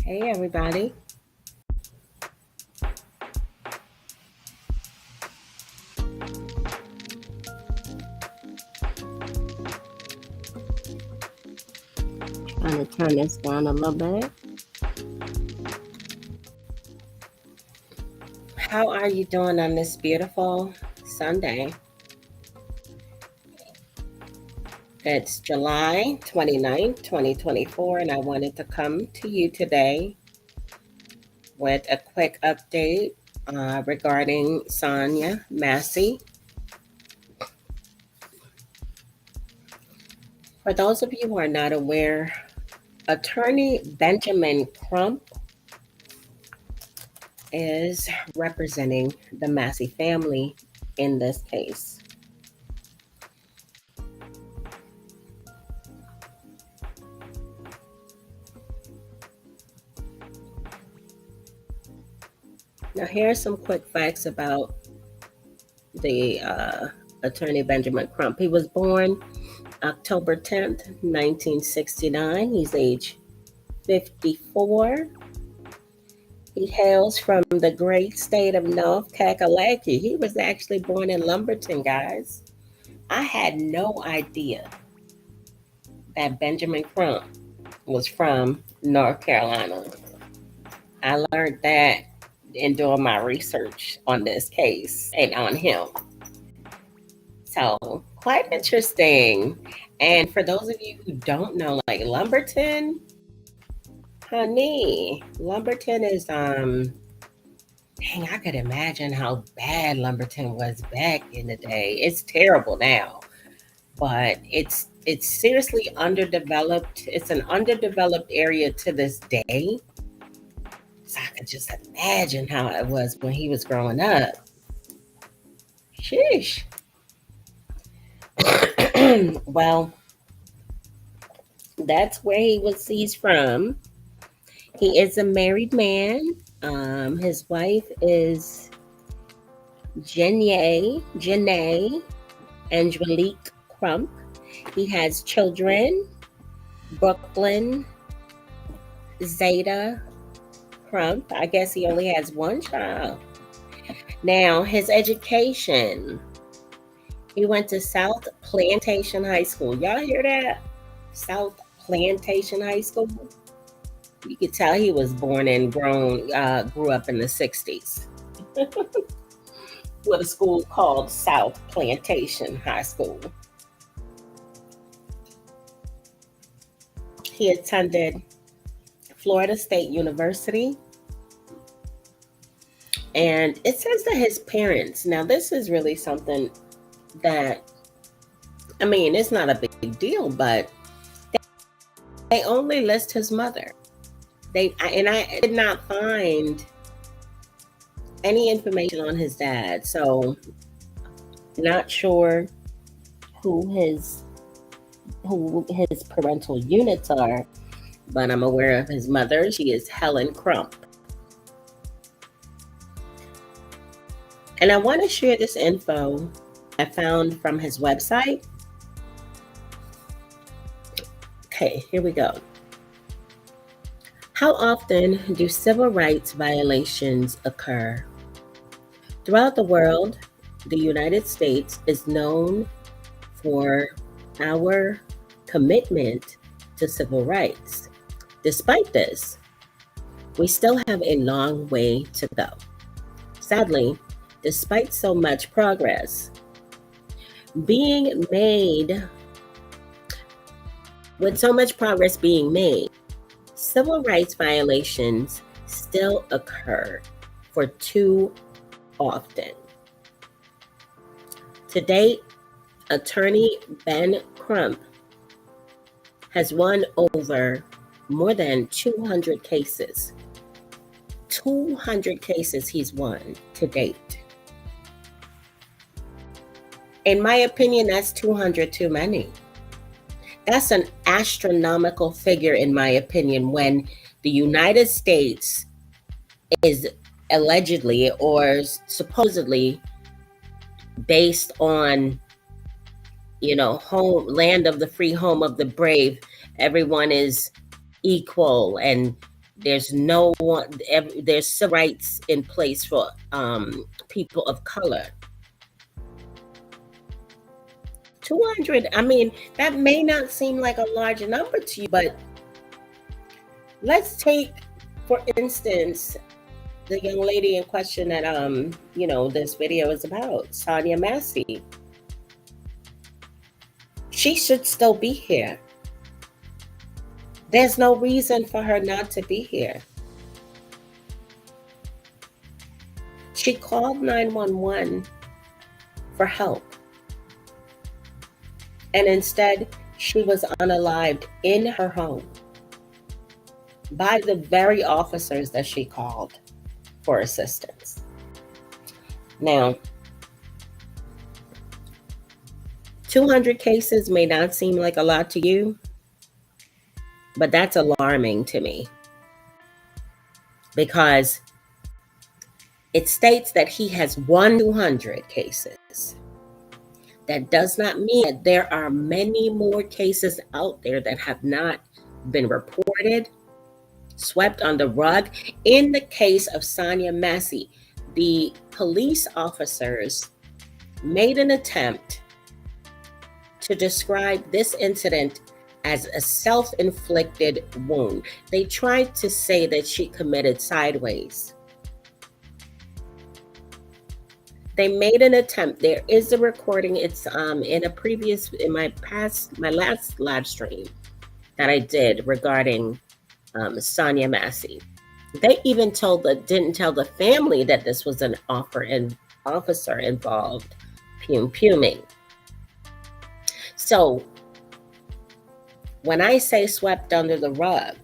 Hey, everybody. Trying to turn this down a little bit. How are you doing on this beautiful Sunday? It's July 29th, 2024, and I wanted to come to you today with a quick update regarding Sonia Massey. For those of you who are not aware, attorney Benjamin Crump is representing the Massey family in this case. Now, here's some quick facts about the attorney Benjamin Crump. He was born October 10th, 1969. He's age 54. He hails from the great state of North Kakalaki. He was actually born in Lumberton, guys. I had no idea that Benjamin Crump was from North Carolina. I learned that in doing my research on this case and on him. So, quite interesting. And for those of you who don't know, like Lumberton, honey, Lumberton is dang, I could imagine how bad Lumberton was back in the day. It's terrible now, but it's seriously underdeveloped. It's an underdeveloped area to this day. So I could just imagine how it was when he was growing up. Sheesh. Well, that's where he's from. He is a married man. His wife is Janae Angelique Crump. He has children, Brooklyn, Zeta Crump. I guess he only has one child. Now, his education. He went to South Plantation High School. Y'all hear that? South Plantation High School. You could tell he was born and grew up in the 60s. With a school called South Plantation High School. He attended Florida State University. And it says that his parents, now this is really something that, I mean, it's not a big deal, but they only list his mother. I did not find any information on his dad, so not sure who his parental units are, but I'm aware of his mother. She is Helen Crump. And I want to share this info I found from his website. Okay, here we go. How often do civil rights violations occur? Throughout the world, the United States is known for our commitment to civil rights. Despite this, we still have a long way to go. Sadly, despite so much progress being made, with so much progress being made, civil rights violations still occur for too often. To date, attorney Ben Crump has won over more than 200 cases. 200 cases he's won to date. In my opinion, that's 200 too many. That's an astronomical figure, in my opinion, when the United States is allegedly or supposedly based on, home, land of the free, home of the brave. Everyone is equal, and there's civil rights in place for people of color. 200, I mean, that may not seem like a large number to you, but let's take, for instance, the young lady in question that this video is about, Sonia Massey. She should still be here. There's no reason for her not to be here. She called 911 for help. And instead, she was unalived in her home by the very officers that she called for assistance. Now, 200 cases may not seem like a lot to you, but that's alarming to me, because it states that he has won 200 cases. That does not mean that there are many more cases out there that have not been reported, swept on the rug. In the case of Sonia Massey, the police officers made an attempt to describe this incident as a self-inflicted wound. They tried to say that she committed sideways. They made an attempt. There is a recording. It's in my last live stream that I did regarding Sonia Massey. They even didn't tell the family that this was an officer involved puming. So when I say swept under the rug,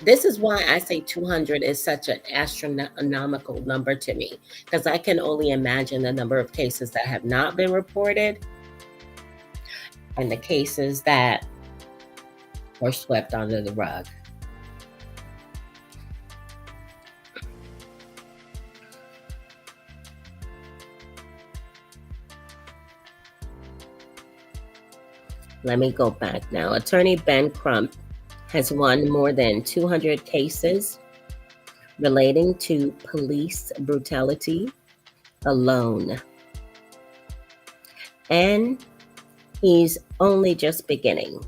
this is why I say 200 is such an astronomical number to me, because I can only imagine the number of cases that have not been reported and the cases that were swept under the rug. Let me go back now. Attorney Ben Crump has won more than 200 cases relating to police brutality alone. And he's only just beginning.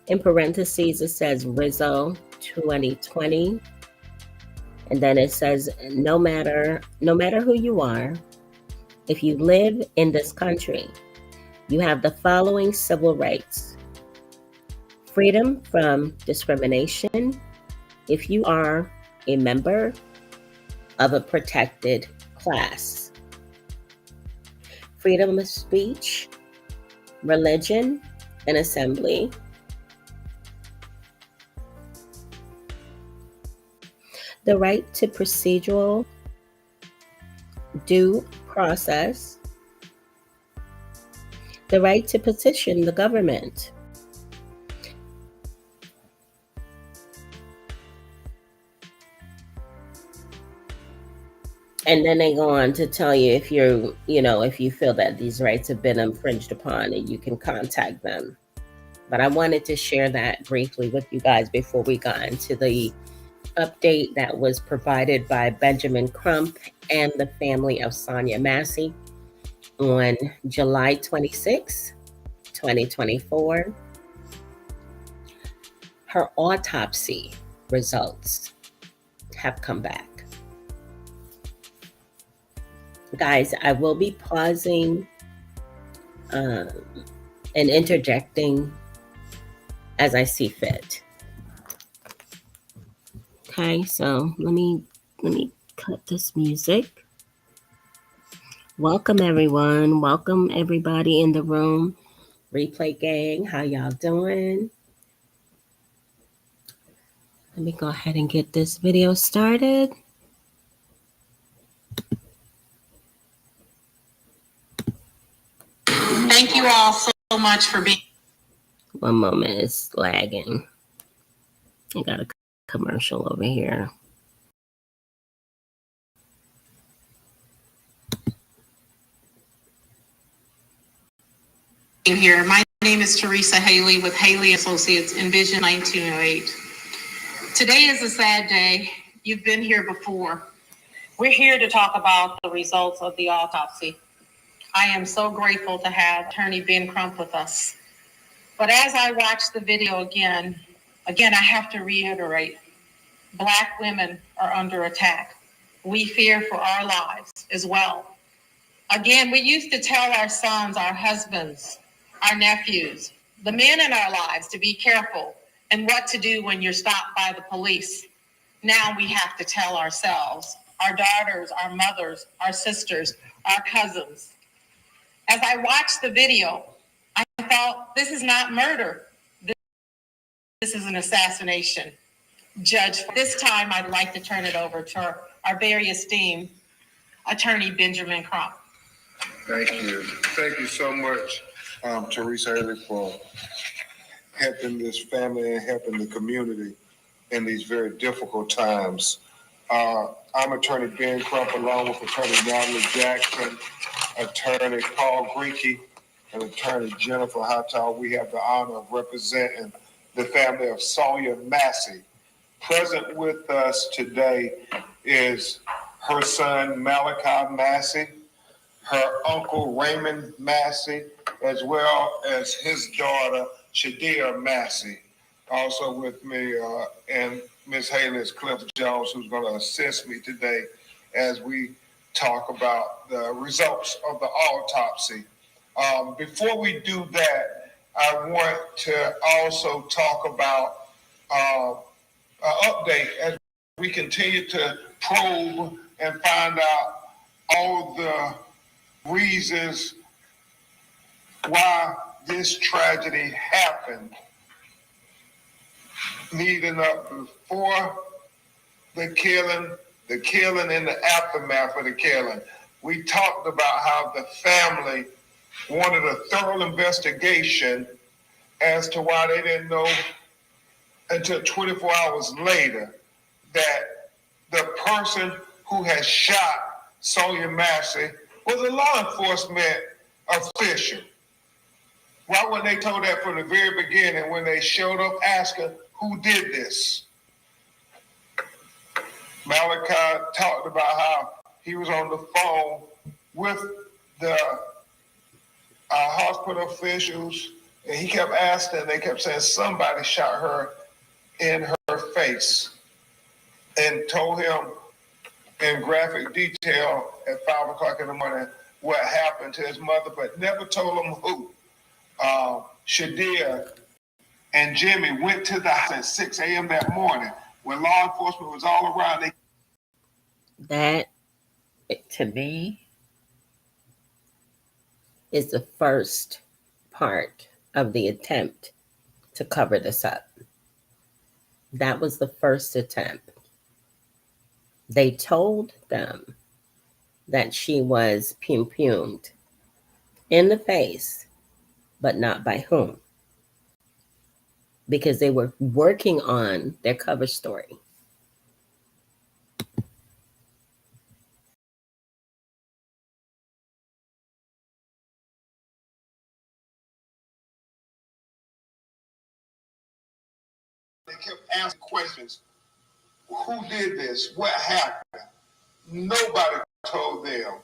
In parentheses, it says Rizzo 2020. And then it says, no matter who you are, if you live in this country, you have the following civil rights: freedom from discrimination if you are a member of a protected class, freedom of speech, religion, and assembly, the right to procedural due process, the right to petition the government, and then they go on to tell you if if you feel that these rights have been infringed upon, and you can contact them. But I wanted to share that briefly with you guys before we got into the update that was provided by Benjamin Crump and the family of Sonia Massey On July 26, 2024, her autopsy results have come back. Guys, I will be pausing and interjecting as I see fit. Okay, so let me cut this music. Welcome everyone. Welcome everybody in the room. Replay gang, how y'all doing? Let me go ahead and get this video started. Thank you all so much for being. One moment, it's lagging. I got a commercial over here. Here. My name is Teresa Haley with Haley Associates Envision 1908. Today is a sad day. You've been here before. We're here to talk about the results of the autopsy. I am so grateful to have Attorney Ben Crump with us. But as I watch the video again, I have to reiterate, Black women are under attack. We fear for our lives as well. Again, we used to tell our sons, our husbands, our nephews, the men in our lives to be careful and what to do when you're stopped by the police. Now we have to tell ourselves, our daughters, our mothers, our sisters, our cousins. As I watched the video, I thought, this is not murder. This is an assassination. Judge, this time I'd like to turn it over to our very esteemed Attorney Benjamin Crump. Thank you. Thank you so much, Teresa Haley, for helping this family and helping the community in these very difficult times. I'm Attorney Ben Crump, along with Attorney Natalie Jackson, Attorney Paul Greinke, and Attorney Jennifer Hightower. We have the honor of representing the family of Sonia Massey. Present with us today is her son, Malachi Massey, her uncle, Raymond Massey, as well as his daughter, Shadia Massey. Also with me, and Ms. Haley is Cliff Jones, who's going to assist me today as we talk about the results of the autopsy. Before we do that, I want to also talk about an update as we continue to probe and find out all the reasons why this tragedy happened, leading up before the killing and the aftermath of the killing. We talked about how the family wanted a thorough investigation as to why they didn't know until 24 hours later that the person who had shot Sonia Massey was a law enforcement official. Why weren't they told that from the very beginning when they showed up asking who did this? Malachi talked about how he was on the phone with the hospital officials, and he kept asking, they kept saying somebody shot her in her face, and told him in graphic detail at 5 o'clock in the morning what happened to his mother, but never told him who. Shadia and Jimmy went to the house at 6 a.m. that morning when law enforcement was all around. That, to me, is the first part of the attempt to cover this up. That was the first attempt. They told them that she was pumed in the face, but not by whom, because they were working on their cover story. They kept asking questions. Who did this? What happened? Nobody told them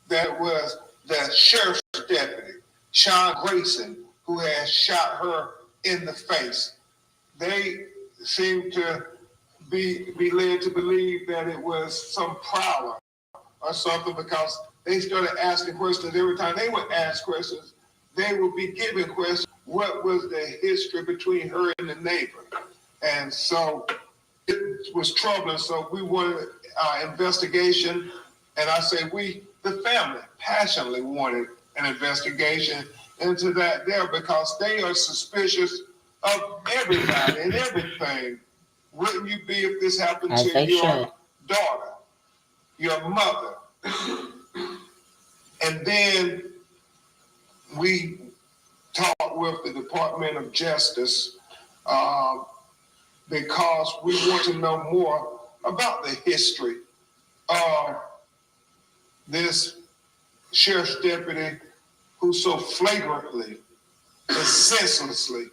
that it was the sheriff's deputy, Sean Grayson, who has shot her in the face. They seem to be led to believe that it was some prowler or something, because they started asking questions. Every time they would ask questions, they would be given questions. What was the history between her and the neighbor? And so it was troubling. So we wanted investigation. And I say we, the family, passionately wanted an investigation into that there, because they are suspicious of everybody and everything. Wouldn't you be if this happened As to they your should. daughter, your mother? And then we talked with the Department of Justice because we want to know more about the history of this sheriff's deputy who so flagrantly and senselessly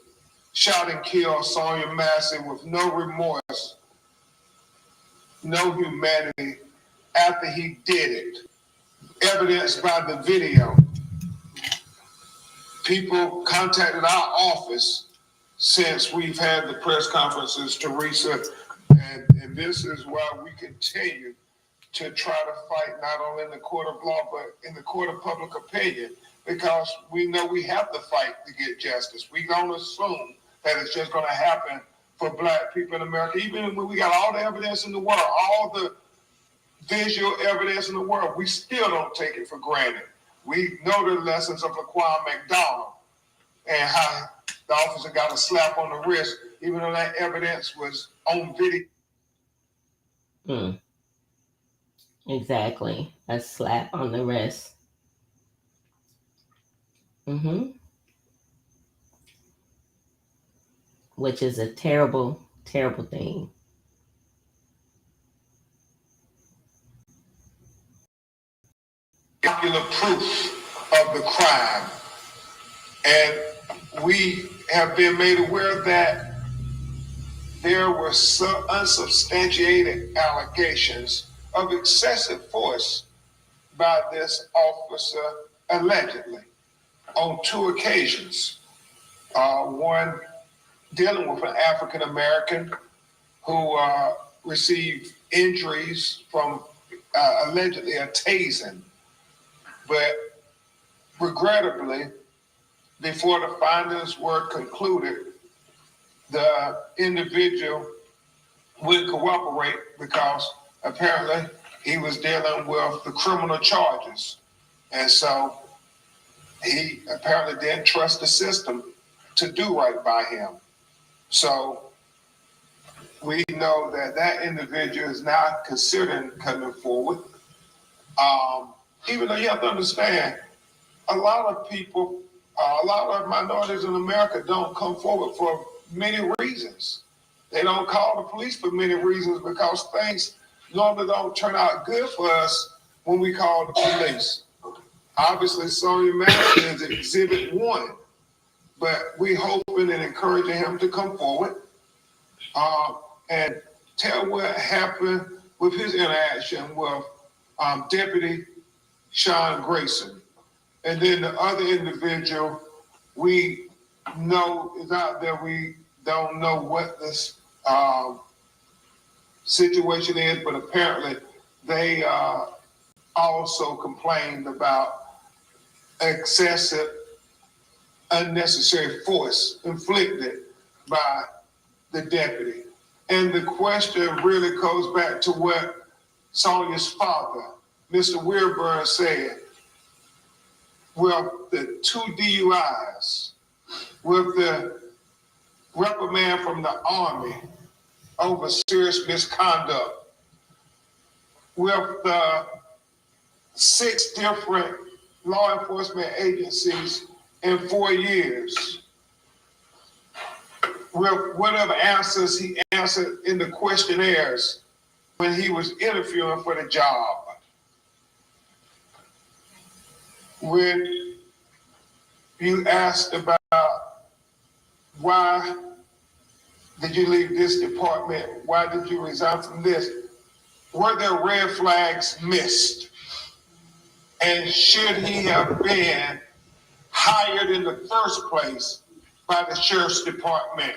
shot and killed Sonia Massey with no remorse, no humanity after he did it. Evidenced by the video. People contacted our office since we've had the press conferences, Teresa, and this is why we continue to try to fight not only in the court of law, but in the court of public opinion, because we know we have to fight to get justice. We don't assume that it's just going to happen for Black people in America, even when we got all the evidence in the world, all the visual evidence in the world, we still don't take it for granted. We know the lessons of Laquan McDonald and how the officer got a slap on the wrist, even though that evidence was on video. Exactly. A slap on the wrist. Which is a terrible, terrible thing. Popular proof of the crime. And we have been made aware that there were some unsubstantiated allegations of excessive force by this officer, allegedly, on 2 occasions. One dealing with an African American who received injuries from allegedly a tasing. But regrettably, before the findings were concluded, the individual wouldn't cooperate because apparently he was dealing with the criminal charges. And so he apparently didn't trust the system to do right by him. So we know that that individual is now considering coming forward. Even though you have to understand, a lot of people, a lot of minorities in America don't come forward for many reasons. They don't call the police for many reasons because things normally don't turn out good for us when we call the police. Obviously, Sonia Massey is exhibit 1, but we're hoping and encouraging him to come forward and tell what happened with his interaction with Deputy Sean Grayson. And then the other individual we know is out there. We don't know what this situation is, but apparently they also complained about excessive, unnecessary force inflicted by the deputy. And the question really goes back to what Sonia's father, Mr. Weirburn, said. With the 2 DUIs, with the reprimand from the Army over serious misconduct, with the 6 different law enforcement agencies in 4 years, with whatever answers he answered in the questionnaires when he was interviewing for the job. When you asked about why did you leave this department, why did you resign from this, were there red flags missed? And should he have been hired in the first place by the sheriff's department?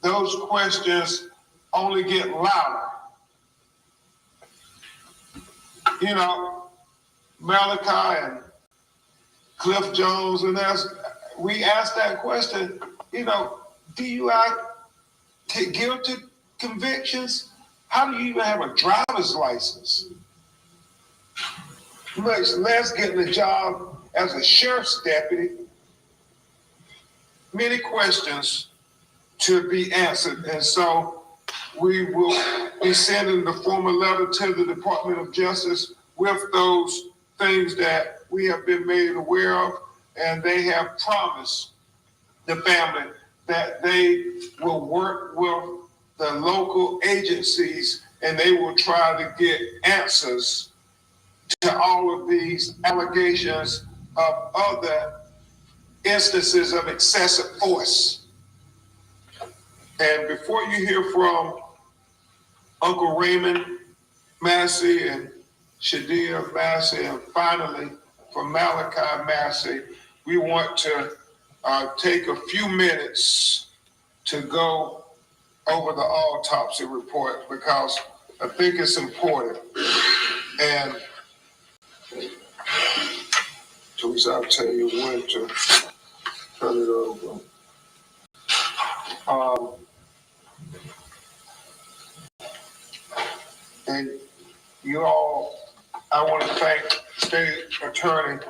Those questions only get louder. You know, Malachi and Cliff Jones and us, we asked that question, you know, DUI guilty convictions? How do you even have a driver's license? Much less getting a job as a sheriff's deputy. Many questions to be answered. And so we will be sending the formal letter to the Department of Justice with those things that we have been made aware of. And they have promised the family that they will work with the local agencies and they will try to get answers to all of these allegations of other instances of excessive force. And before you hear from Uncle Raymond Massey and Shadia Massey, and finally from Malachi Massey, we want to take a few minutes to go over the autopsy report because I think it's important. And Teresa, I'll tell you when to turn it over. And you all, I want to thank State Attorney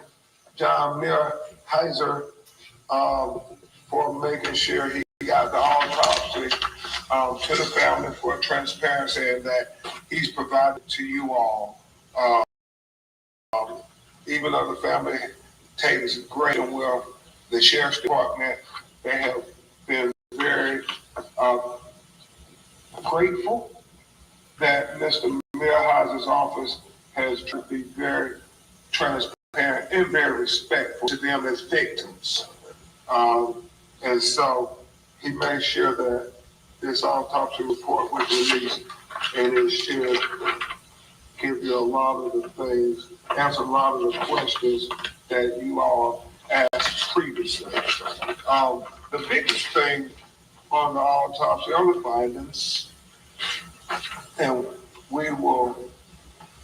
John Mearheiser for making sure he got the autopsy to the family for transparency and that he's provided to you all. Even though the family takes great and well, the Sheriff's Department, they have been very grateful that Mr. Mearheiser's office has to be very transparent and very respectful to them as victims. And so he made sure that this autopsy report was released, and it should give you a lot of the things, answer a lot of the questions that you all asked previously. The biggest thing on the autopsy are the findings, and we will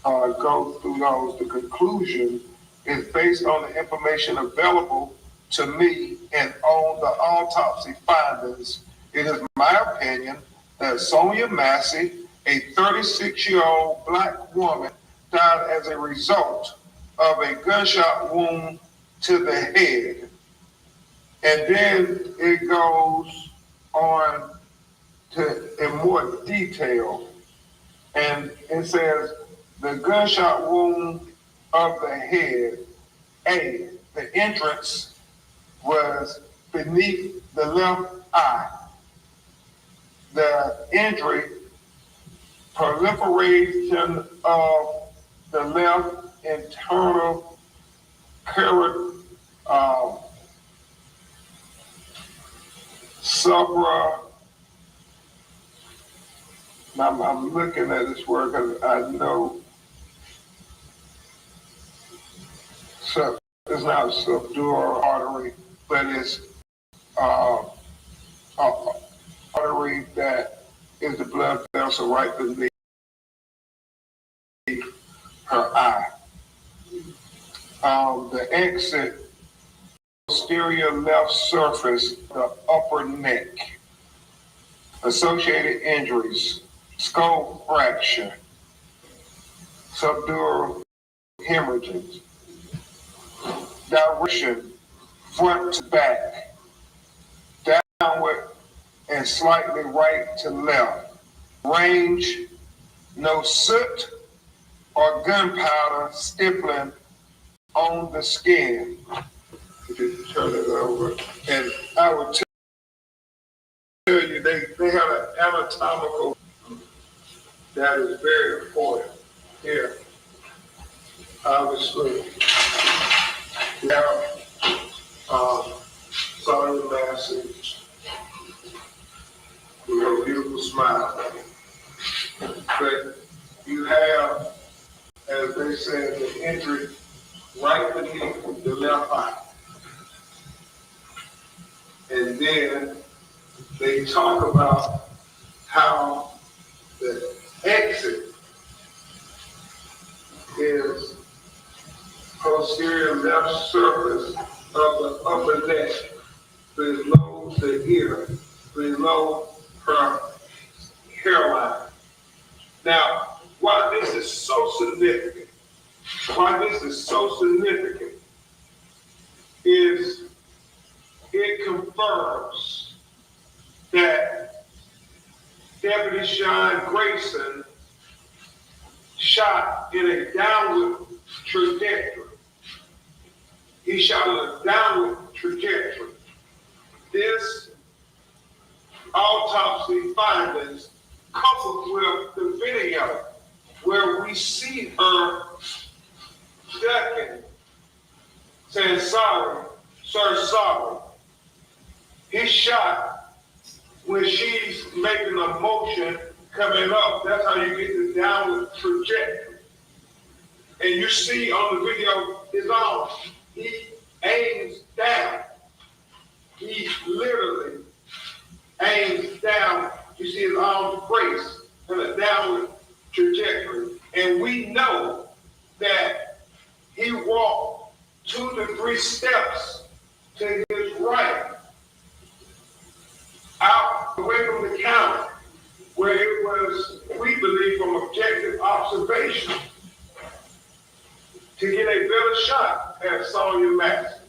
go through those. The conclusion is based on the information available to me and on the autopsy findings. It is my opinion that Sonia Massey, a 36-year-old Black woman, died as a result of a gunshot wound to the head. And then it goes on to in more detail. And it says the gunshot wound of the head, A, the entrance was beneath the left eye. The injury, proliferation of the left internal I'm looking at this word because I know it's not a subdural artery, but it's artery that is the blood vessel right beneath her eye. The exit, posterior left surface, the upper neck. Associated injuries, skull fracture, subdural hemorrhages, direction, front to back, downward and slightly right to left. Range, no soot or gunpowder stippling on the skin. You can turn it over. And I would tell you, they have an anatomical that is very important here. Obviously, we have Sonia Massey. We have a beautiful smile. But you have, as they said, the injury right beneath the left eye. And then they talk about how the exit is posterior left surface of the upper neck, below the ear, below her hairline. Now, why this is so significant, is it confirms that Deputy Sean Grayson shot in a downward trajectory. He shot in a downward trajectory. This autopsy findings coupled with the video where we see her ducking, saying, "Sorry, sir, sorry." He shot when she's making a motion coming up. That's how you get the downward trajectory. And you see on the video his arms. He aims down. He literally aims down. You see his arms braced in a downward trajectory. And we know that he walked 2 to 3 steps to his right, out away from the counter, where it was, we believe, from objective observation, to get a better shot at Sonya Massey.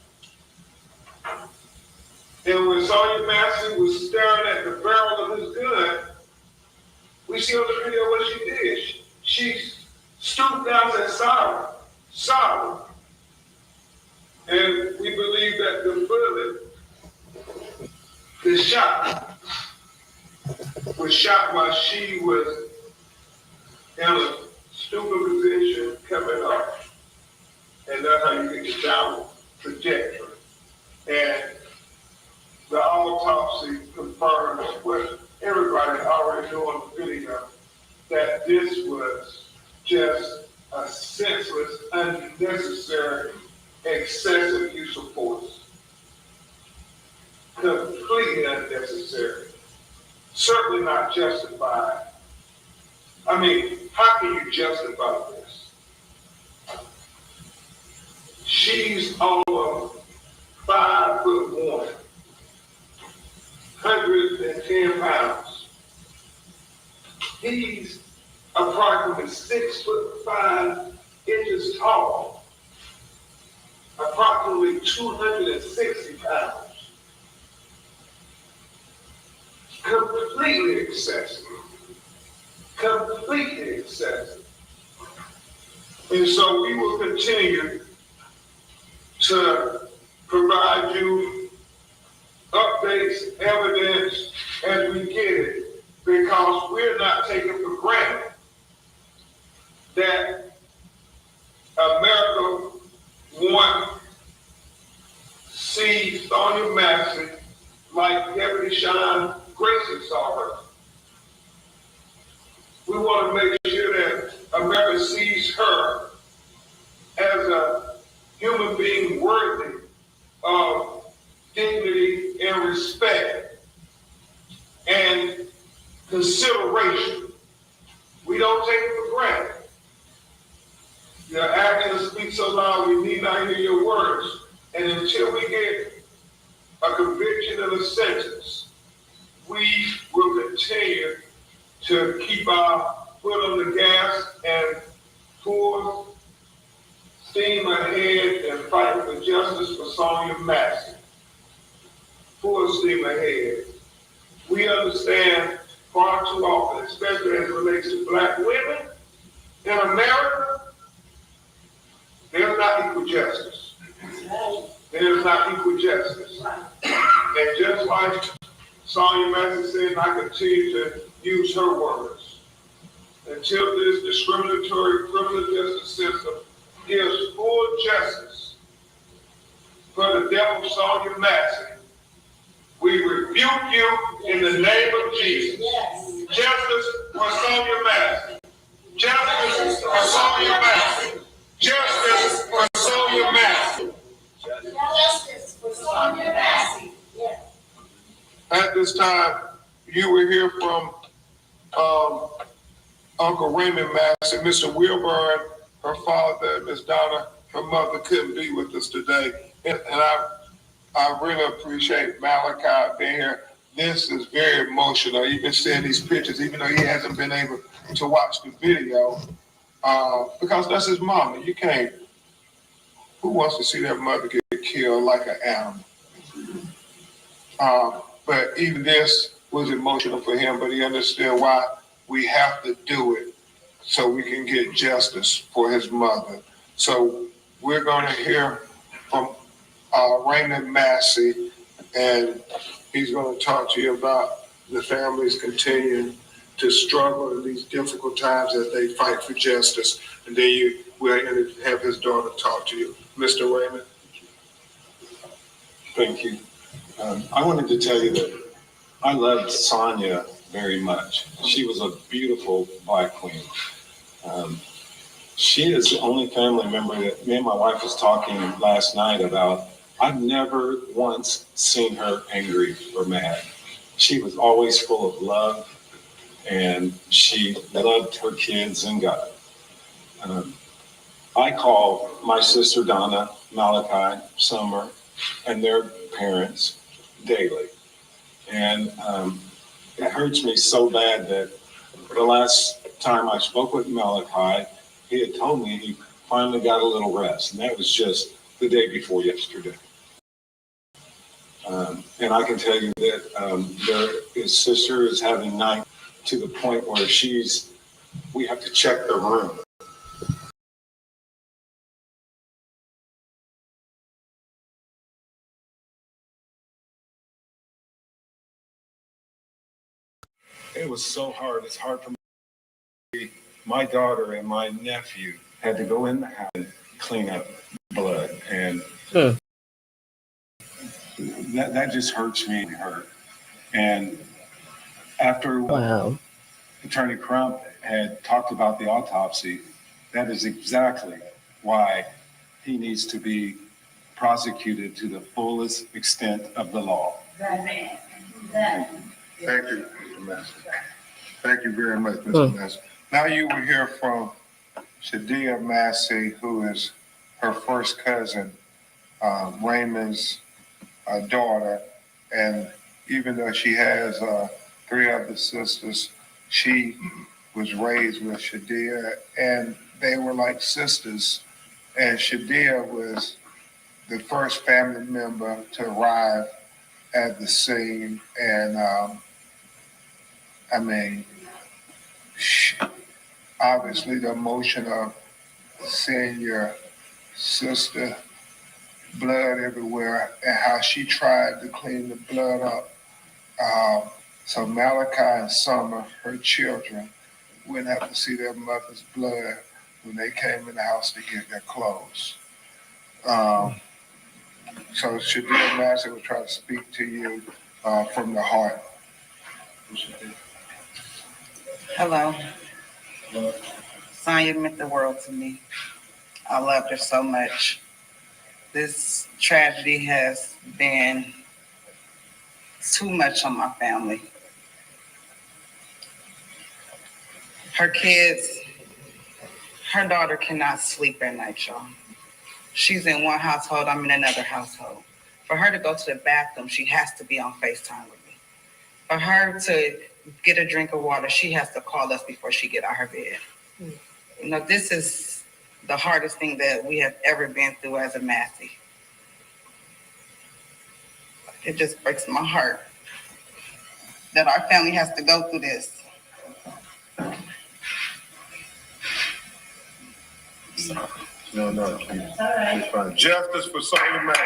And when Sonya Massey was staring at the barrel of his gun, we see on the video what she did. She stooped down and said, "Sorry." And we believe that the bullet, the shot, was shot while she was in a stupid position coming up. And that's how you get the downward trajectory. And the autopsy confirms what everybody already knew on the video, that this was just a senseless, unnecessary, excessive use of force. Completely unnecessary. Certainly not justified. I mean, how can you justify this? She's over 5'1", 110 pounds. He's approximately 6'5" tall, approximately 260 pounds. Completely excessive. Completely excessive. And so we will continue to provide you updates, evidence as we get it, because we're not taking for granted that America wants to see Sonya Massey like Deputy Sean Grayson saw her. We want to make sure that America sees her as a human being worthy of dignity and respect and consideration. We don't take it for granted. Your actions speak so loud, we need not hear your words. And until we get a conviction and a sentence, we will continue to keep our foot on the gas and full steam ahead and fight for justice for Sonya Massey. Full steam ahead. We understand far too often, especially as it relates to Black women in America, there's not equal justice. There's not equal justice. And just like Sonya Massey said, and I continue to use her words, until this discriminatory criminal justice system gives full justice for the death of Sonya Massey, we rebuke you in the name of Jesus. Yes. Justice for Sonya Massey. Justice for Sonya Massey. Justice for Sonya Sonia Massey. Justice for Sonia Massey. At this time, you will hear from Uncle Raymond Massey, Mr. Wilburn, her father, Miss Donna, her mother couldn't be with us today. And I really appreciate Malachi being here. This is very emotional. Even seeing these pictures, even though he hasn't been able to watch the video, because that's his mama. You can't. Who wants to see their mother get killed like an animal? But even this was emotional for him, but he understood why we have to do it so we can get justice for his mother. So we're going to hear from Raymond Massey, and he's going to talk to you about the families continuing to struggle in these difficult times as they fight for justice. And then we'll have his daughter talk to you. Mr. Raymond. Thank you. I wanted to tell you that I loved Sonia very much. She was a beautiful Black queen. She is the only family member that me and my wife was talking last night about. I've never once seen her angry or mad. She was always full of love, and she loved her kids and God. I call my sister Donna, Malachi, Summer, and their parents daily. And it hurts me so bad that the last time I spoke with Malachi, he had told me he finally got a little rest. And that was just the day before yesterday. And I can tell you that his sister is having night to the point where we have to check the room. It was so hard. It's hard for me. My daughter and my nephew had to go in the house and clean up blood. And that just hurts me to hurt. And after Attorney Crump had talked about the autopsy, that is exactly why he needs to be prosecuted to the fullest extent of the law. Thank you, Mr. Massey. Thank you very much, Mr. Massey. Now you will hear from Shadia Massey, who is her first cousin, Raymond's daughter. And even though she has 3 other sisters, she was raised with Shadia, and they were like sisters. And Shadia was the first family member to arrive at the scene. And obviously the emotion of seeing your sister, blood everywhere, and how she tried to clean the blood up. So Malachi and Summer, her children, wouldn't have to see their mother's blood when they came in the house to get their clothes. So Shadia Massey will try to speak to you from the heart. Hello. Sonia meant the world to me. I loved her so much. This tragedy has been too much on my family. Her kids, her daughter cannot sleep at night, y'all. She's in one household, I'm in another household. For her to go to the bathroom, she has to be on FaceTime with me. For her to get a drink of water, she has to call us before she get out her bed. You know, this is the hardest thing that we have ever been through as a Massey. It just breaks my heart that our family has to go through this. No. It's fine. Justice for Sonia Massey.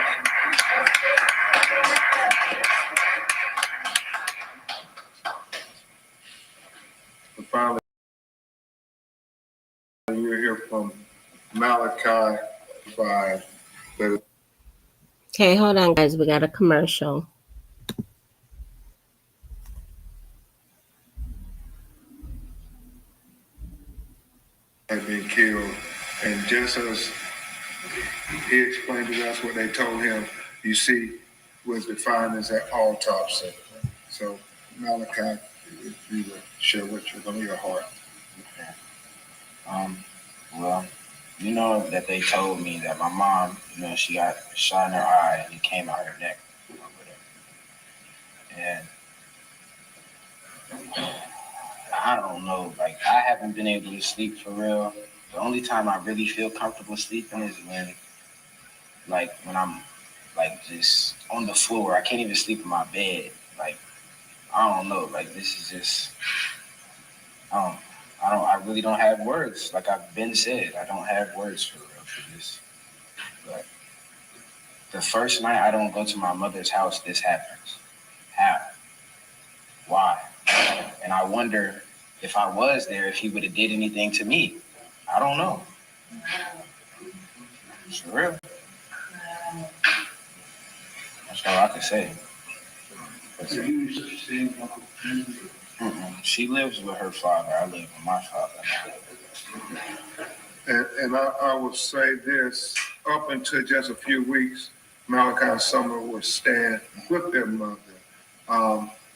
And finally, you'll hear from Malachi 5. Okay, hold on, guys. We got a commercial. Had been killed, and just as He explained to us what they told him, you see, was defined as an autopsy. So Malachi, if you would share what you're on your heart. Well, you know that they told me that my mom, you know, she got shot in her eye and it came out her neck or whatever. And I don't know, like I haven't been able to sleep for real. The only time I really feel comfortable sleeping is when I'm like just on the floor. I can't even sleep in my bed. Like I don't know. Like this is just I really don't have words. Like I've been said, I don't have words for real for this. But the first night I don't go to my mother's house, this happens. How? Why? And I wonder if I was there, if he would have did anything to me. I don't know. It's real. That's all I can say. She lives with her father. I live with my father. And I will say this, up until just a few weeks, Malachi Summer was staying with their mother.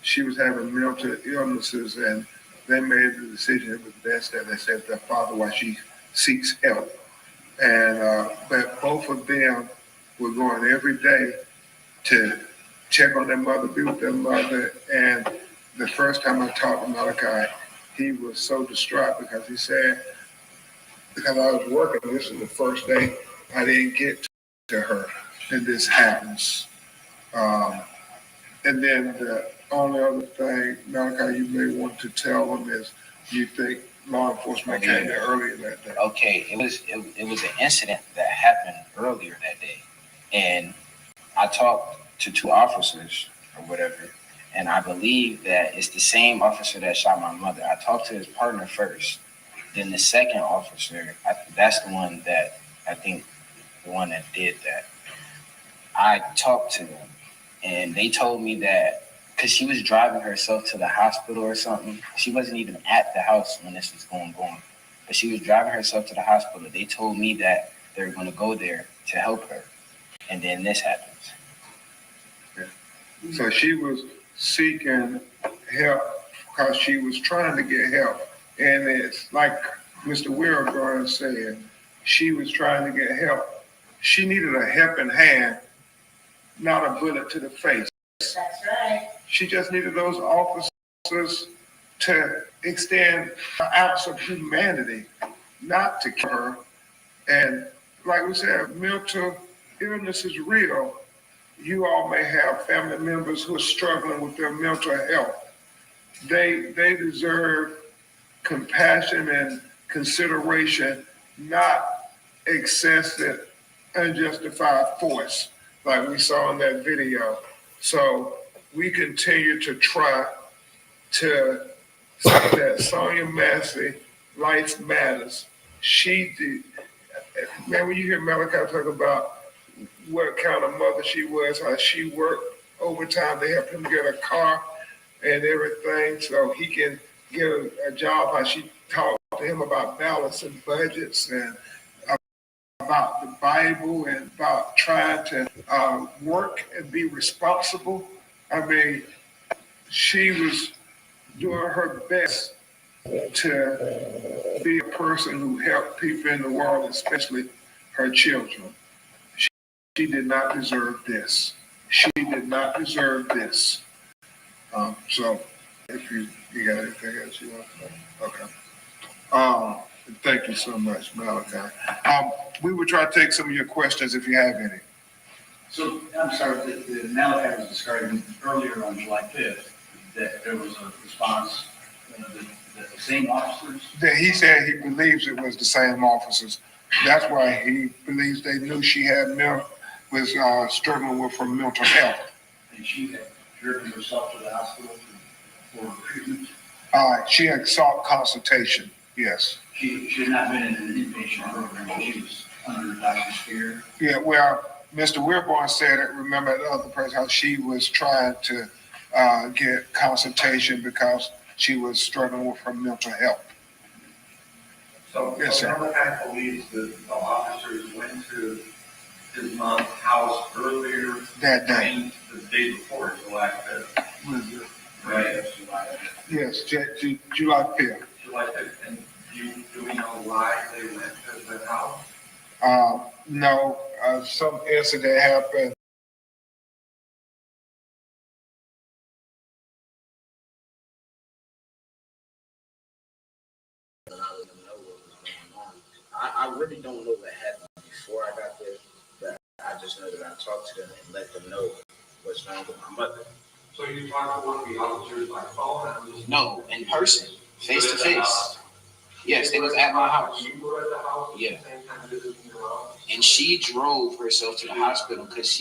She was having mental illnesses, and they made the decision it was best that they said their father while she seeks help. And but both of them were going every day to check on their mother, be with their mother. And the first time I talked to Malachi, he was so distraught because he said, because I was working, this is the first day I didn't get to her, and this happens. And then the only other thing, Malachi, you may want to tell them is you think law enforcement came there earlier that day. Okay, it was an incident that happened earlier that day, and I talked to two officers or whatever, and I believe that it's the same officer that shot my mother. I talked to his partner first, then the second officer. That's the one that I think the one that did that. I talked to them, and they told me that because she was driving herself to the hospital or something. She wasn't even at the house when this was going on, but she was driving herself to the hospital. They told me that they were going to go there to help her, and then this happens. So she was seeking help because she was trying to get help. And it's like Mr. Wilburn said, she was trying to get help. She needed a helping hand, not a bullet to the face. That's right. She just needed those officers to extend an ounce of humanity, not to kill her. And like we said, mental illness is real. You all may have family members who are struggling with their mental health. They deserve compassion and consideration, not excessive, unjustified force like we saw in that video. So we continue to try to say that Sonia Massey, life matters. She did. Man, when you hear Malachi talk about what kind of mother she was, how she worked overtime to help him get a car and everything so he can get a job, how she talked to him about balancing budgets and about the Bible and about trying to work and be responsible. I mean, she was doing her best to be a person who helped people in the world, especially her children. She did not deserve this. She did not deserve this. So if you got anything else you want to say? Okay. Thank you so much, Malachi. We will try to take some of your questions if you have any. So, I'm sorry, the Malachi was describing earlier on July 5th that there was a response that the same officers. That he said he believes it was the same officers. That's why he believes they knew she was struggling with her mental health. And she had driven herself to the hospital for treatment. She had sought consultation, yes. She had not been in an inpatient program, but she was under doctor's care. Yeah, well, Mr. Wilborn said it, remember the other person, how she was trying to get consultation because she was struggling with her mental health. So Yes, sir. Malachi believes that the officers went to his mom's house earlier That day. the day before, July 5th. Right, that's July 5th. Yes, July 5th. July 5th, and do we know why they went to the house? No, some incident happened. And I let them know what was going on. I really don't know what happened before I got there, but I just know that I talked to them and let them know what's wrong with my mother. So you talked to one of the officers by phone? No, in person, face to face. Yes, they was at my house. You were at the house at Yeah. the same time visiting your mom? And she drove herself to the hospital because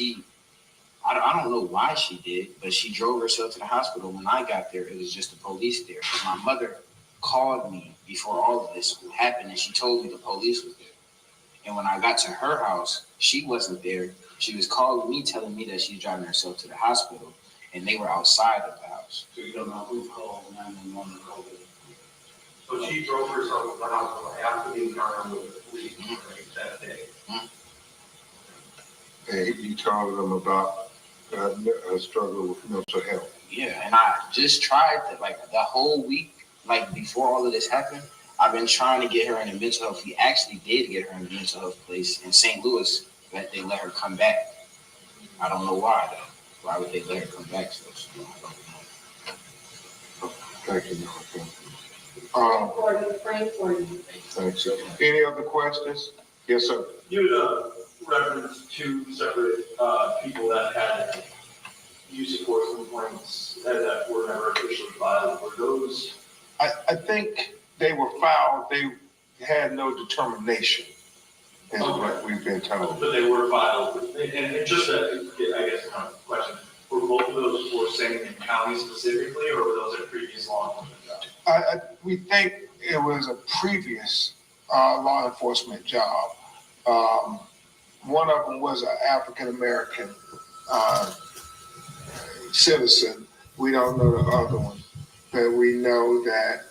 I don't know why she did, but she drove herself to the hospital. When I got there, it was just the police there. Because my mother called me before all of this happened, and she told me the police was there. And when I got to her house, she wasn't there. She was calling me, telling me that she's driving herself to the hospital, and they were outside of the house. So you don't know who called 911 or called it? So she drove herself to the hospital after the encounter with the police that day? And he told them about a struggle with mental health. Yeah, and I just tried to, like, the whole week, like, before all of this happened, I've been trying to get her in a mental health. We actually did get her in a mental health place in St. Louis, but they let her come back. I don't know why, though. Why would they let her come back so soon? I don't know. Thank you, Malcolm. Thanks. Any other questions? Yes, sir. You referenced two separate people that had use of force complaints that were never officially filed. Were those? I think they were filed, they had no determination, is what we've been told. But they were filed. And just I guess, kind of question, were both of those for Sangamon County specifically, or were those at previous law enforcement jobs? We think it was a previous law enforcement job. One of them was an African-American citizen. We don't know the other one, but we know that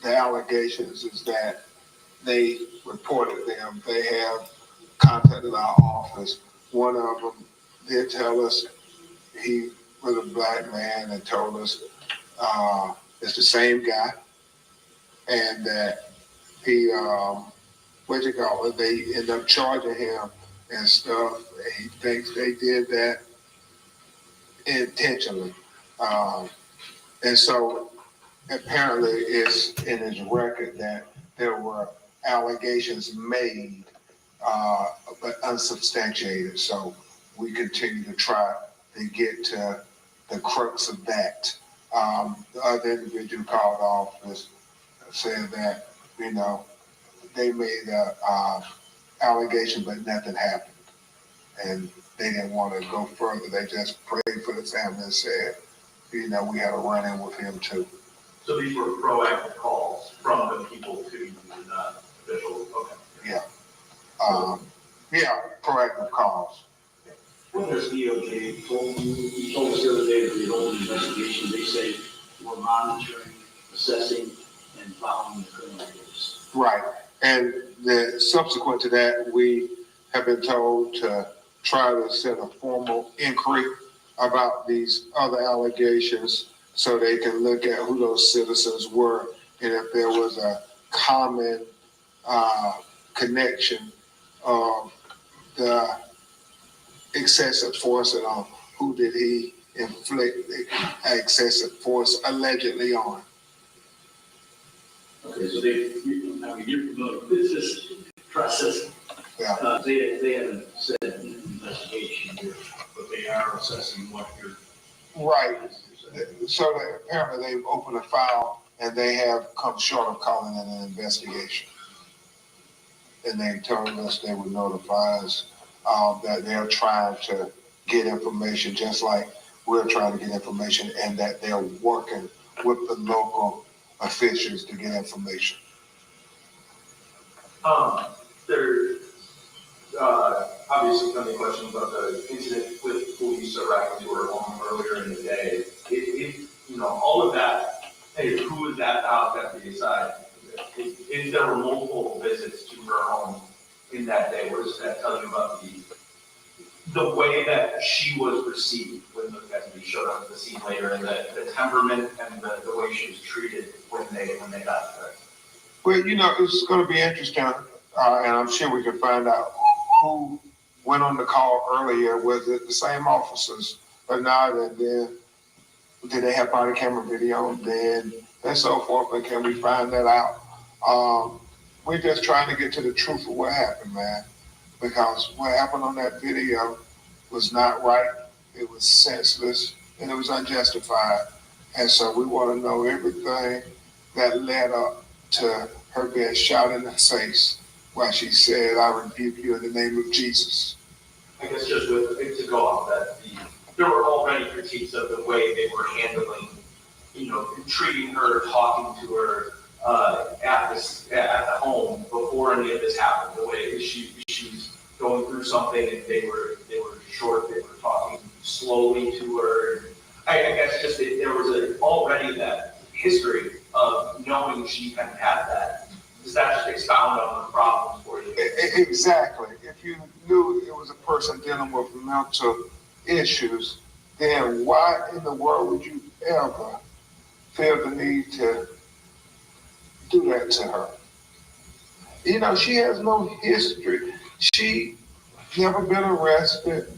the allegations is that they reported them. They have contacted our office. One of them did tell us he was a black man and told us it's the same guy, and that he, they end up charging him and stuff. He thinks they did that intentionally. And so apparently it's in his record that there were allegations made, but unsubstantiated. So we continue to try to get to the crux of that. The other individual called the office said that, they made a allegation, but nothing happened. And they didn't want to go further. They just prayed for the family and said, we had a run-in with him too. So these were proactive calls from the people to the officials. Okay. Yeah, proactive calls. What has DOJ told you? You told us the other day that the whole investigation, they say we're monitoring, assessing, and following the criminal case. Right. And subsequent to that, we have been told to try to set a formal inquiry about these other allegations so they can look at who those citizens were and if there was a common connection of the excessive force and on who did he inflict excessive force allegedly on. Okay, so you're familiar with this process. Yeah. They haven't said an investigation here, but they are assessing what you're. Right. So apparently they've opened a file and they have come short of calling it an investigation. And they told us they would notify us that they're trying to get information just like we're trying to get information, and that they're working with the local officials to get information. There, obviously, many questions about the incident with police arriving to her home earlier in the day. All of that, hey, who was that out at the side? If there were multiple visits to her home in that day, what does that tell she was received when we showed up at the scene later, and the temperament and the way she was treated when they got there. Well, it's gonna be interesting, and I'm sure we can find out who went on the call earlier. Was it the same officers or not? And then, did they have body camera video then, and so forth, and can we find that out? We're just trying to get to the truth of what happened, man, because what happened on that video was not right, it was senseless, and it was unjustified. And so we want to know everything that led up to her being shot in the face while she said, "I rebuke you in the name of Jesus." I guess just to go off that, there were already critiques of the way they were handling, treating her, talking to her at the home before any of this happened. The way she was going through something and they were short, they were talking slowly to her. I guess just there was already that history of knowing she had that. Does that just expound on the problem for you? Exactly. If you knew it was a person dealing with mental issues, then why in the world would you ever feel the need to do that to her? She has no history. She never been arrested.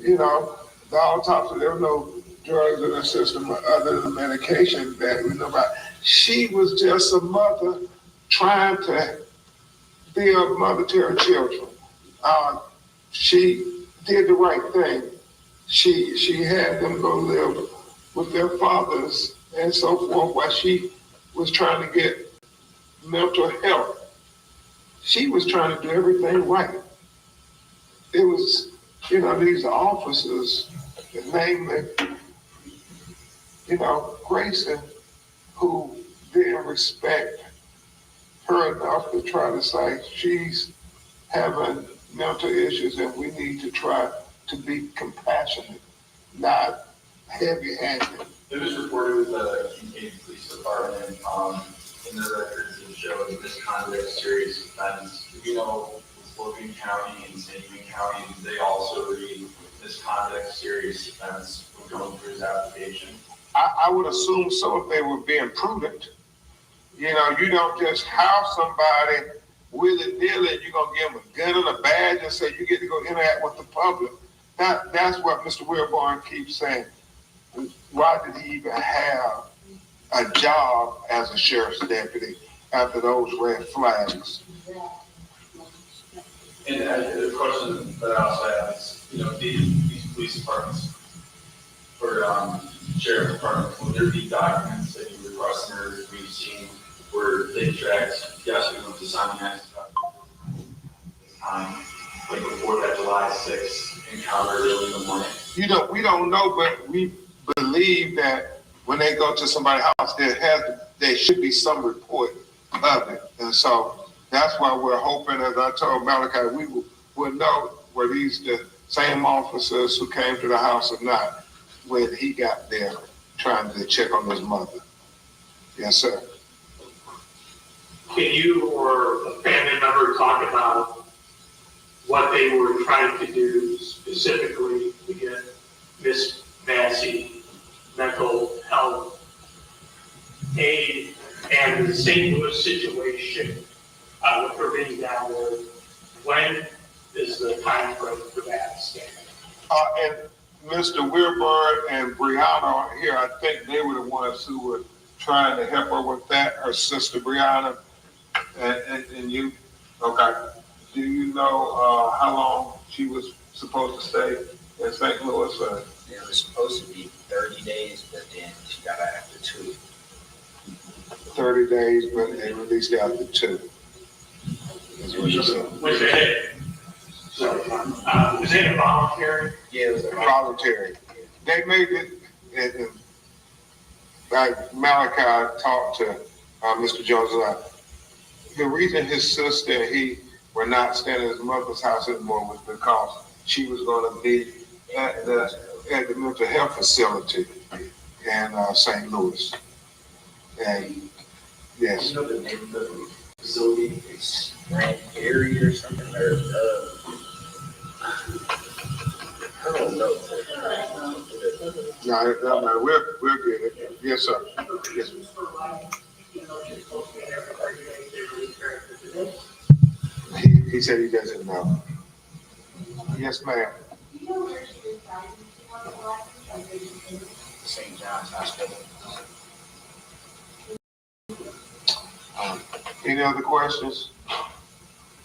The autopsy, there were no drugs in her system other than medication that we know about. She was just a mother trying to be a mother to her children. She did the right thing. She had them go live with their fathers and so forth while she was trying to get mental health. She was trying to do everything right. It was, these officers, namely, Grayson, who didn't respect her enough to try to say she's having mental issues and we need to try to be compassionate, not heavy-handed. It was reported with the Kincaid Police Department, in their records, it showed misconduct, serious offense. With Logan County and Sangamon County, they also read misconduct, serious offense when going through his application. I would assume so if they were being prudent. You don't just house somebody willy-nilly and you're going to give them a gun and a badge and say you get to go interact with the public. That's what Mr. Wilborn keeps saying. Why did he even have a job as a sheriff's deputy after those red flags? And the question that I also have is, these police departments or sheriff department, will there be documents that you request or we've seen where they tracked, yes, we went to Simon Act time, like before that July 6th encounter early in the morning? We don't know, but we believe that when they go to somebody's house, there should be some report of it. And so that's why we're hoping, as I told Malachi, we will know were these the same officers who came to the house or not when he got there trying to check on his mother. Yes, sir. Can you or a family member talk about what they were trying to do specifically to get Miss Massey mental health aid and the St. Louis situation with her being down there? When is the time frame for that stand? And Mr. Wilbur and Brianna are here. I think they were the ones who were trying to help her with that. Her sister Brianna and you. Okay. Do you know how long she was supposed to stay in St. Louis? It was supposed to be 30 days, but then she got out after 2. 30 days, but they released it after 2. That's what she said. Was it voluntary? Yeah, it was Voluntary. They made it, and like Malachi talked to Mr. Jones and I, the reason his sister and he were not staying at his mother's house anymore was because she was going to be at the mental health facility in St. Louis. And yes. You know the name of the facility? It's Grand Prairie or something. I don't know. No, we'll get it. Yes, sir. Yes. He said he doesn't know. Yes, ma'am. St. John's Hospital. Any other questions?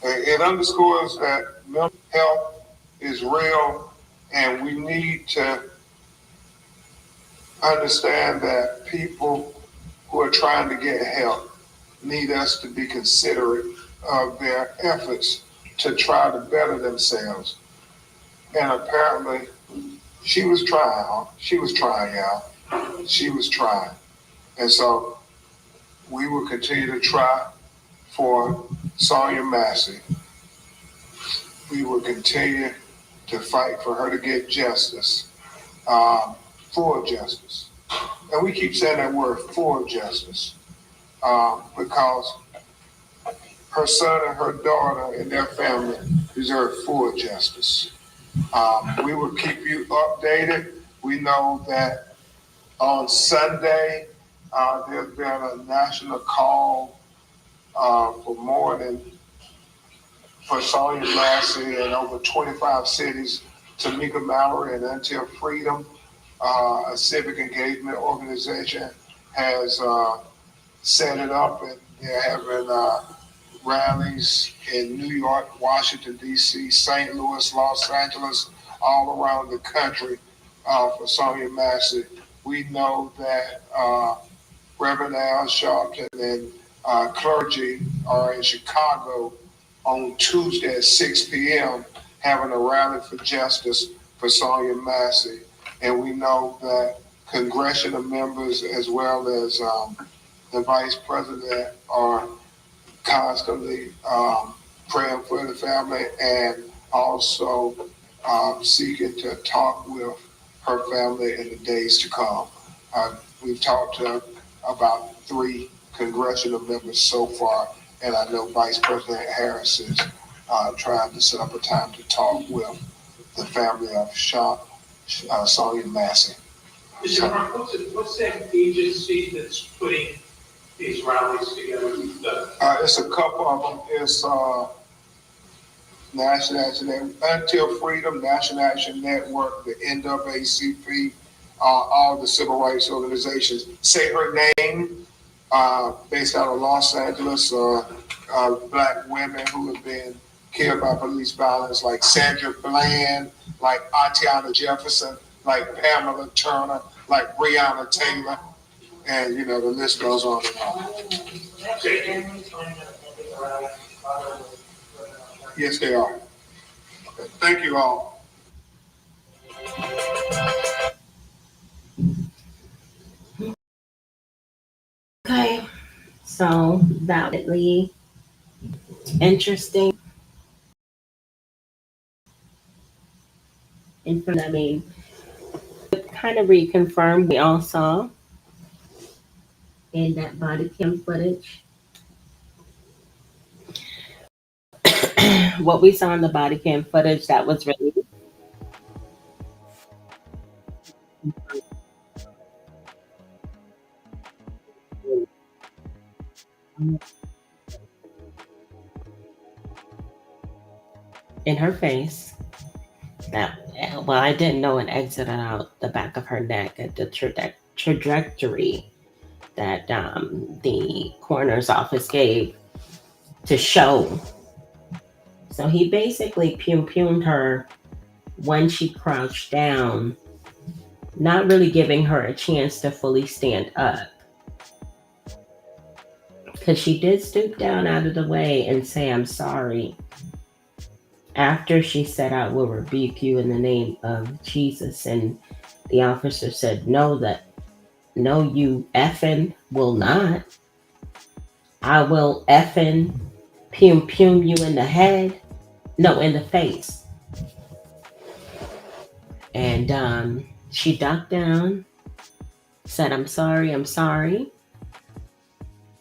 It underscores that mental health is real, and we need to understand that people who are trying to get help need us to be considerate of their efforts to try to better themselves. And apparently, she was trying, y'all. She was trying. And so we will continue to try for Sonia Massey. We will continue to fight for her to get justice, full justice. And we keep saying that word, full justice, because her son and her daughter and their family deserve full justice. We will keep you updated. We know that on Sunday, there's been a national call for Sonia Massey in over 25 cities. Tamika Mallory and Until Freedom, a civic engagement organization, has set it up, and they're having rallies in New York, Washington, D.C., St. Louis, Los Angeles, all around the country for Sonia Massey. We know that Reverend Al Sharpton and clergy are in Chicago on Tuesday at 6 p.m. having a rally for justice for Sonia Massey. And we know that congressional members as well as the vice president are constantly praying for the family and also seeking to talk with her family in the days to come. We've talked to about 3 congressional members so far, and I know Vice President Harris is trying to set up a time to talk with the family of Sonia Massey. Mr. Mark, what's that agency that's putting these rallies together? It's a couple of them. It's National Action, Until Freedom, National Action Network, the NAACP, all the civil rights organizations. Say Her Name, based out of Los Angeles, Black women who have been killed by police violence, like Sandra Bland, like Atiana Jefferson, like Pamela Turner, like Breonna Taylor, and the list goes on and on. Yes, they are. Okay. Thank you all. Okay, so validly interesting. And I mean, kind of reconfirmed we all saw in that body cam footage. What we saw in the body cam footage that was released. In her face. Now, well, I didn't know it exited out the back of her neck at the trajectory that the coroner's office gave to show. So he basically pumed her when she crouched down, not really giving her a chance to fully stand up. Because she did stoop down out of the way and say, "I'm sorry." After she said, "I will rebuke you in the name of Jesus." And the officer said, "No, you effing will not. I will effing pum you in the head. No, in the face." And she ducked down, said, I'm sorry.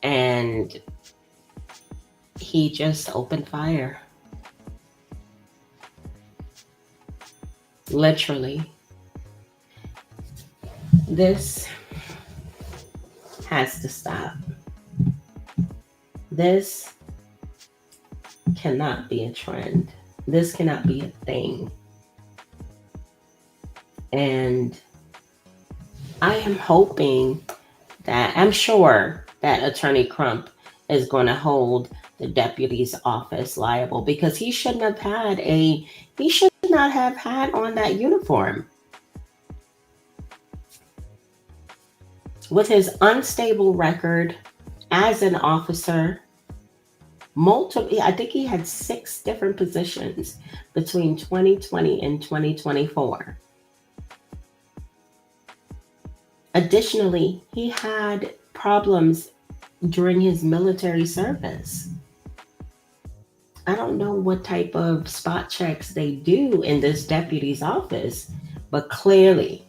And he just opened fire. Literally. This has to stop. This cannot be a trend. This cannot be a thing. And I am hoping that, I'm sure that Attorney Crump is going to hold the deputy's office liable, because he should not have had on that uniform. With his unstable record as an officer, I think he had 6 different positions between 2020 and 2024. Additionally, he had problems during his military service. I don't know what type of spot checks they do in this deputy's office, but clearly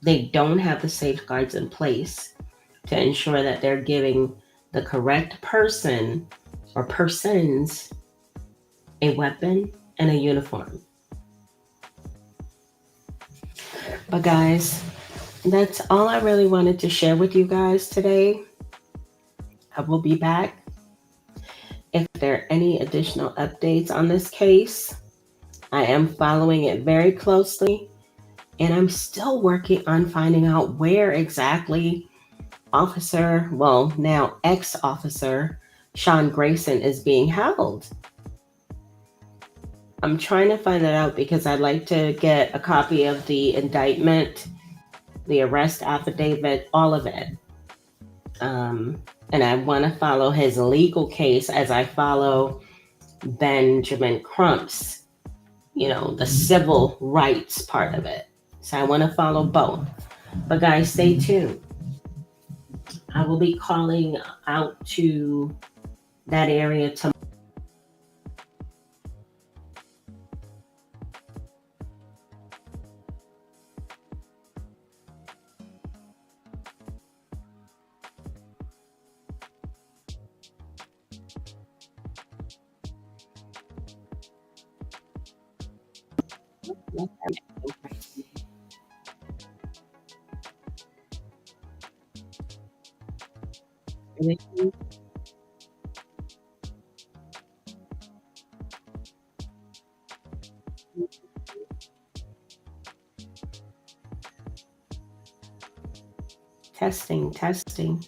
they don't have the safeguards in place to ensure that they're giving the correct person or persons a weapon and a uniform. But guys, that's all I really wanted to share with you guys today. I will be back if there are any additional updates on this case. I am following it very closely, and I'm still working on finding out where exactly now ex-officer Sean Grayson is being held. I'm trying to find that out because I'd like to get a copy of the indictment, the arrest affidavit, all of it. And I want to follow his legal case as I follow Benjamin Crump's, the civil rights part of it. So I want to follow both. But guys, stay tuned. I will be calling out to that area tomorrow. Testing. Testing.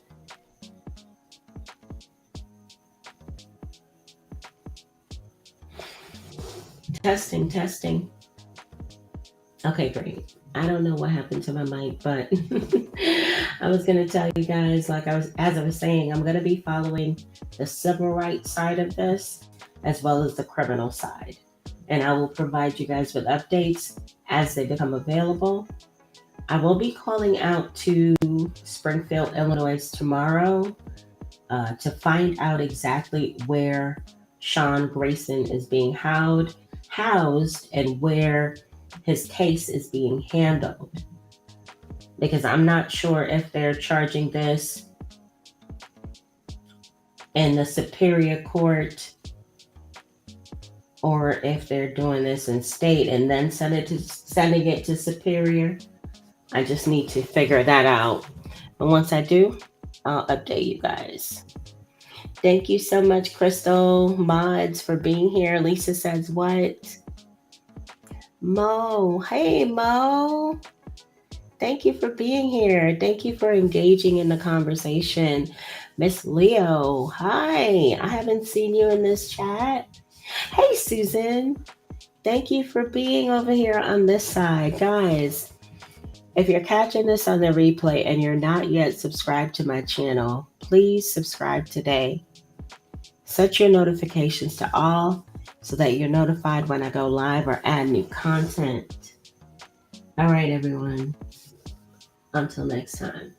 Okay, great. I don't know what happened to my mic, but I was going to tell you guys, as I was saying, I'm going to be following the civil rights side of this as well as the criminal side. And I will provide you guys with updates as they become available. I will be calling out to Springfield, Illinois tomorrow to find out exactly where Sean Grayson is being housed and where his case is being handled. Because I'm not sure if they're charging this in the Superior Court or if they're doing this in state and then sending it to Superior. I just need to figure that out. And once I do, I'll update you guys. Thank you so much, Crystal Mods, for being here. Lisa says what? Mo. Hey, Mo. Thank you for being here. Thank you for engaging in the conversation. Miss Leo. Hi. I haven't seen you in this chat. Hey, Susan. Thank you for being over here on this side. Guys, if you're catching this on the replay and you're not yet subscribed to my channel, please subscribe today. Set your notifications to all so that you're notified when I go live or add new content. All right, everyone. Until next time.